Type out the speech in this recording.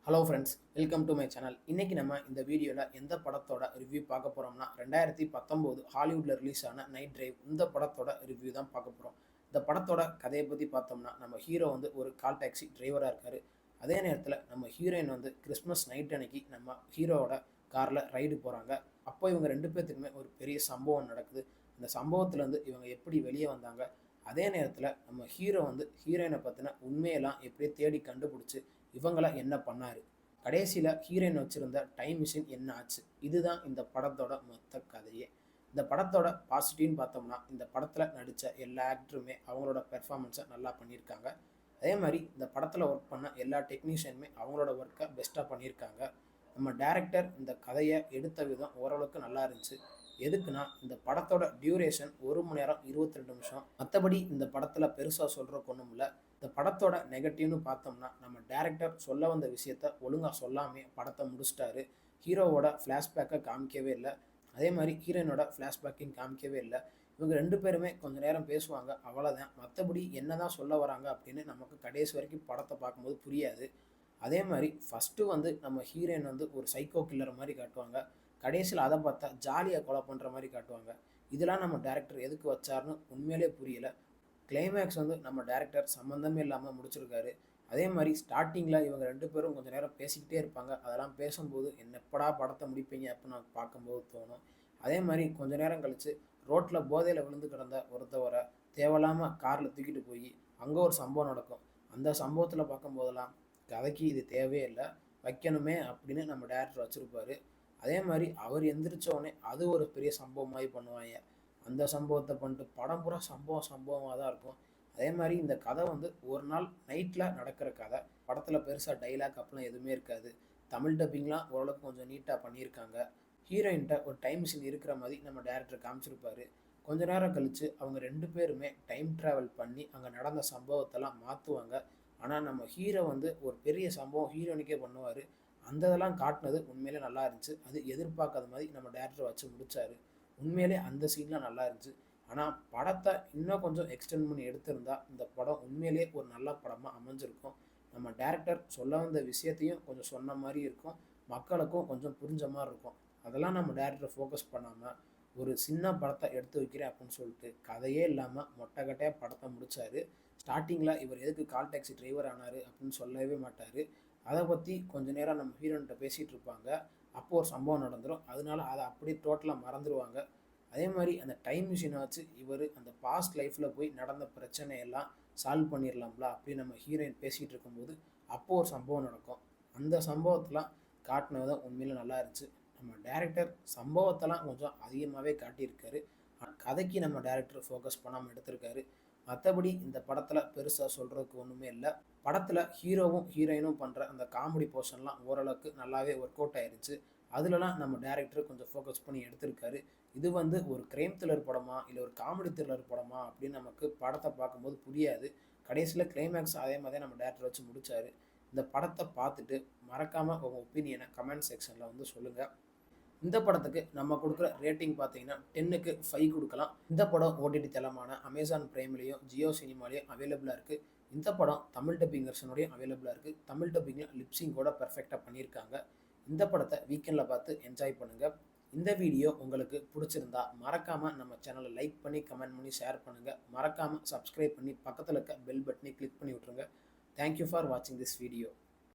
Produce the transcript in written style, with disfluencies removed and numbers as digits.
Hello friends, welcome to my channel. இன்னைக்கு நம்ம இந்த வீடியோவில் எந்த படத்தோட ரிவ்யூ பார்க்க போகிறோம்னா 2019 ஹாலிவுட்டில் ரிலீஸ் ஆன நைட் டிரைவ். இந்த படத்தோட ரிவ்யூ தான் பார்க்க போகிறோம். இந்த படத்தோட கதையை பற்றி பார்த்தோம்னா நம்ம ஹீரோ வந்து ஒரு கால் டாக்ஸி டிரைவராக இருக்கார். அதே நேரத்தில் நம்ம ஹீரோயின் வந்து கிறிஸ்மஸ் நைட் அன்னைக்கு நம்ம ஹீரோவோட காரில் ரைடு போகிறாங்க. அப்போ இவங்க ரெண்டு பேர்த்துக்குமே ஒரு பெரிய சம்பவம் நடக்குது. அந்த சம்பவத்துலேருந்து இவங்க எப்படி வெளியே வந்தாங்க, அதே நேரத்தில் நம்ம ஹீரோ வந்து ஹீரோயினை பற்றின உண்மையெல்லாம் எப்படியே தேடி கண்டுபிடிச்சி இவங்கள என்ன பண்ணாரு, கடைசியில் ஹீரோயின் வச்சிருந்த டைம் மிஷின் என்ன ஆச்சு, இதுதான் இந்த படத்தோட மொத்த கதையே. இந்த படத்தோட பாசிட்டிவ்னு பார்த்தோம்னா இந்த படத்தில் நடித்த எல்லா ஆக்டருமே அவங்களோட பெர்ஃபார்மன்ஸை நல்லா பண்ணியிருக்காங்க. அதே மாதிரி இந்த படத்தில் ஒர்க் பண்ண எல்லா டெக்னீஷியனுமே அவங்களோட ஒர்க்கை பெஸ்ட்டாக பண்ணியிருக்காங்க. நம்ம டேரக்டர் இந்த கதையை எடுத்த விதம் ஓரளவுக்கு நல்லா இருந்துச்சு. எதுக்குன்னா இந்த படத்தோட டியூரேஷன் 1 மணி நேரம் 22 நிமிஷம். மற்றபடி இந்த படத்தில் பெருசாக சொல்கிறக்கு ஒன்றும் இல்லை. இந்த படத்தோட நெகட்டிவ்னு பார்த்தோம்னா நம்ம டேரக்டர் சொல்ல வந்த விஷயத்த ஒழுங்காக சொல்லாமே படத்தை முடிச்சிட்டாரு. ஹீரோவோட ஃப்ளாஷ்பேக்கை காமிக்கவே இல்லை, அதே மாதிரி ஹீரோயினோட ஃப்ளாஷ்பேக்கையும் காமிக்கவே இல்லை. இவங்க ரெண்டு பேருமே கொஞ்சம் நேரம் பேசுவாங்க, அவ்வளோதான். மற்றபடி என்ன தான் சொல்ல வராங்க அப்படின்னு நமக்கு கடைசி வரைக்கும் படத்தை பார்க்கும்போது புரியாது. அதே மாதிரி ஃபஸ்ட்டு வந்து நம்ம ஹீரோயின் வந்து ஒரு சைக்கோ கில்லர் மாதிரி காட்டுவாங்க. கடைசியில் அதை பார்த்தா ஜாலியாக கொலை பண்ணுற மாதிரி காட்டுவாங்க. இதெல்லாம் நம்ம டேரக்டர் எதுக்கு வச்சாருன்னு உண்மையிலே புரியல. கிளைமேக்ஸ் வந்து நம்ம டேரக்டர் சம்மந்தமே இல்லாமல் முடிச்சிருக்காரு. அதே மாதிரி ஸ்டார்டிங்கில் இவங்க ரெண்டு பேரும் கொஞ்சம் நேரம் பேசிக்கிட்டே இருப்பாங்க. அதெல்லாம் பேசும்போது எப்படா படத்தை முடிப்பீங்க அப்படின்னு நான் பார்க்கும்போது தோணும். அதே மாதிரி கொஞ்ச நேரம் கழித்து ரோட்டில் போதையில் விழுந்து கிடந்த ஒருத்தவரை தேவையில்லாமல் காரில் தூக்கிட்டு போய் அங்கே ஒரு சம்பவம் நடக்கும். அந்த சம்பவத்தில் பார்க்கும்போதெல்லாம் கதைக்கு இது தேவையே இல்லை, வைக்கணுமே அப்படின்னு நம்ம டேரக்டர் வச்சுருப்பாரு. அதே மாதிரி அவர் எந்திரிச்ச உடனே அது ஒரு பெரிய சம்பவம் மாதிரி பண்ணுவாங்க. அந்த சம்பவத்தை பண்ணிட்டு படம் பூரா சம்பவமாக தான் இருக்கும். அதே மாதிரி இந்த கதை வந்து ஒரு நாள் நைட்டில் நடக்கிற கதை. படத்தில் பெருசாக டைலாக் அப்பெல்லாம் எதுவுமே இருக்காது. தமிழ் டப்பிங்லாம் ஓரளவுக்கு கொஞ்சம் நீட்டாக பண்ணியிருக்காங்க. ஹீரோயின்ட்ட ஒரு டைம் மிஷின் இருக்கிற மாதிரி நம்ம டேரக்டர் காமிச்சிருப்பாரு. கொஞ்ச நேரம் கழித்து அவங்க ரெண்டு பேருமே டைம் ட்ராவல் பண்ணி அங்கே நடந்த சம்பவத்தெல்லாம் மாற்றுவாங்க. ஆனால் நம்ம ஹீரோ வந்து ஒரு பெரிய சம்பவம் ஹீரோயினுக்கே பண்ணுவார். அந்த இதெல்லாம் காட்டினது உண்மையிலே நல்லா இருந்துச்சு. அது எதிர்பார்க்காத மாதிரி நம்ம டேரக்டர் வச்சு முடித்தார். உண்மையிலே அந்த சீன்லாம் நல்லா இருந்துச்சு. ஆனால் படத்தை இன்னும் கொஞ்சம் எக்ஸ்டெண்ட் பண்ணி எடுத்திருந்தா இந்த படம் உண்மையிலே ஒரு நல்ல படமாக அமைஞ்சிருக்கும். நம்ம டேரக்டர் சொல்ல வந்த விஷயத்தையும் கொஞ்சம் சொன்ன மாதிரி இருக்கும், மக்களுக்கும் கொஞ்சம் புரிஞ்ச மாதிரி இருக்கும். அதெல்லாம் நம்ம டேரக்டரை ஃபோக்கஸ் பண்ணாமல் ஒரு சின்ன படத்தை எடுத்து வைக்கிறேன் அப்படின்னு சொல்லிட்டு கதையே இல்லாமல் மொட்டைக்கட்டையாக படத்தை முடித்தார். ஸ்டார்டிங்கில் இவர் எதுக்கு கால் டாக்ஸி டிரைவர் ஆனார் அப்படின்னு சொல்லவே மாட்டார். அதை பற்றி கொஞ்ச நேரம் நம்ம ஹீரோன்கிட்ட பேசிகிட்டு இருப்பாங்க. அப்போது ஒரு சம்பவம் நடந்துடும். அதனால அதை அப்படியே டோட்டலாக மறந்துடுவாங்க. அதே மாதிரி அந்த டைம் மிஷினை வச்சு இவர் அந்த பாஸ்ட் லைஃப்பில் போய் நடந்த பிரச்சனையெல்லாம் சால்வ் பண்ணிடலாம்ல அப்படின்னு நம்ம ஹீரோயின் பேசிகிட்டு இருக்கும்போது அப்போது ஒரு சம்பவம் நடக்கும். அந்த சம்பவத்தெலாம் காட்டினது தான் உண்மையில நல்லா இருந்துச்சு. நம்ம டேரக்டர் சம்பவத்தெல்லாம் கொஞ்சம் அதிகமாகவே காட்டியிருக்காரு. கதைக்கு நம்ம டேரக்டர் ஃபோக்கஸ் பண்ணாமல் எடுத்திருக்காரு. மற்றபடி இந்த படத்தில் பெருசாக சொல்கிறதுக்கு ஒன்றுமே இல்லை. படத்தில் ஹீரோவும் ஹீரோயினும் பண்ணுற அந்த காமெடி போர்ஷன்லாம் ஓரளவுக்கு நல்லாவே ஒர்க் அவுட் ஆயிருச்சு. அதுலலாம் நம்ம டேரக்டர் கொஞ்சம் ஃபோக்கஸ் பண்ணி எடுத்திருக்காரு. இது வந்து ஒரு கிரைம் த்ரில்லர் படமா இல்லை ஒரு காமெடி த்ரில்லர் படமா அப்படின்னு நமக்கு படத்தை பார்க்கும்போது புரியாது. கடைசியில் கிளைமேக்ஸ் அதே மாதிரி நம்ம டேரக்டர் வச்சு முடித்தார். இந்த படத்தை பார்த்துட்டு மறக்காமல் உங்கள் ஒப்பீனியனை கமெண்ட் செக்ஷனில் வந்து சொல்லுங்கள். இந்த படத்துக்கு நம்ம கொடுக்குற ரேட்டிங் பார்த்தீங்கன்னா 10க்கு 5 கொடுக்கலாம். இந்த படம் ஓடிடி தளமான அமேசான் பிரைம்லேயும் ஜியோ சினிமாலேயும் அவைலபிளாக இருக்குது. இந்த படம் தமிழ் டப்பிங் வெர்ஷனோடையும் அவைலபிளாக இருக்குது. தமிழ் டப்பிங்கில் லிப்ஸிங் கூட பெர்ஃபெக்டாக பண்ணியிருக்காங்க. இந்த படத்தை வீக்கெண்டில் பார்த்து என்ஜாய் பண்ணுங்கள். இந்த வீடியோ உங்களுக்கு பிடிச்சிருந்தா மறக்காமல் நம்ம சேனலை லைக் பண்ணி கமெண்ட் பண்ணி ஷேர் பண்ணுங்கள். மறக்காமல் சப்ஸ்கிரைப் பண்ணி பக்கத்தில் இருக்க பெல் பட்டனை கிளிக் பண்ணி விட்ருங்க. தேங்க்யூ ஃபார் வாட்சிங் திஸ் வீடியோ.